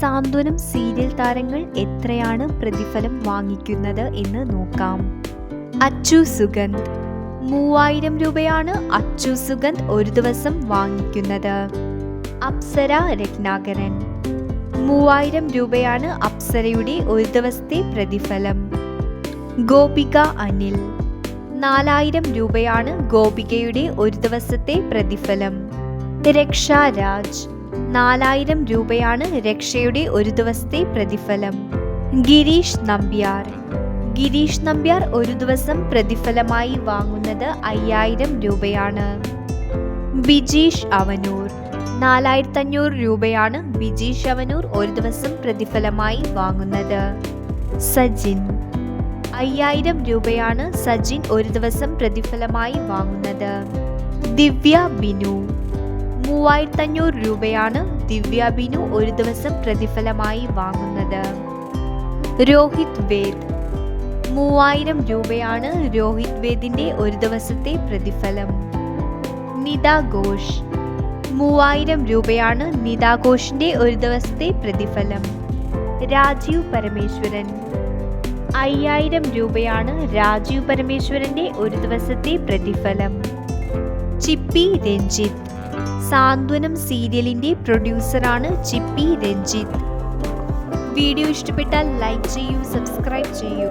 സാന്ത്വനം serial താരങ്ങൾ എത്രയാണ് പ്രതിഫലം വാങ്ങിക്കുന്നത് എന്ന് നോക്കാം. അച്ചു സുഗന്ധ് 3000 രൂപയാണ് അച്ചു സുഗന്ധ് ഒരു ദിവസം വാങ്ങിക്കുന്നത്. അപ്സര രത്നാകരൻ 3000 രൂപയാണ് അപ്സരയുടെ ഒരു ദിവസത്തെ പ്രതിഫലം. ഗോപിക അനിൽ 4000 രൂപയാണ് ഗോപികയുടെ ഒരു ദിവസത്തെ പ്രതിഫലം. രക്ഷ രാജ് 4000 രൂപയാണ് രക്ഷയുടെ ഒരു ദിവസത്തെ പ്രതിഫലം. ഗിരീഷ് നമ്പ്യാർ ഒരു ദിവസം പ്രതിഫലമായി വാങ്ങുന്നത് 5000 രൂപയാണ്. ബിജീഷ് അവനൂർ 4500 രൂപയാണ് ബിജീഷ് അവനൂർ ഒരു ദിവസം പ്രതിഫലമായി വാങ്ങുന്നത്. സജിൻ 5000 രൂപയാണ് സജിൻ ഒരു ദിവസം പ്രതിഫലമായി വാങ്ങുന്നത്. ദിവ്യ ബിനു 3500 രൂപയാണ് ദിവ്യ ബിനു ഒരു ദിവസം പ്രതിഫലമായി വാങ്ങുന്നത്. രോഹിത് വേദ് 3000 രൂപയാണ് രോഹിത് വേദിന്റെ ഒരു ദിവസത്തെ പ്രതിഫലം. നിത ഘോഷ് 3000 രൂപയാണ് നിത ഘോഷിന്റെ ഒരു ദിവസത്തെ പ്രതിഫലം. രാജീവ് പരമേശ്വരൻ 5000 രൂപയാണ് രാജീവ് പരമേശ്വരന്റെ ഒരു ദിവസത്തെ പ്രതിഫലം. ചിപ്പി രഞ്ജിത്ത് സാന്ത്വനം സീരിയലിന്റെ പ്രൊഡ്യൂസറാണ് ചിപ്പി രഞ്ജിത്ത്. വീഡിയോ ഇഷ്ടപ്പെട്ടാൽ ലൈക്ക് ചെയ്യൂ, സബ്സ്ക്രൈബ് ചെയ്യൂ.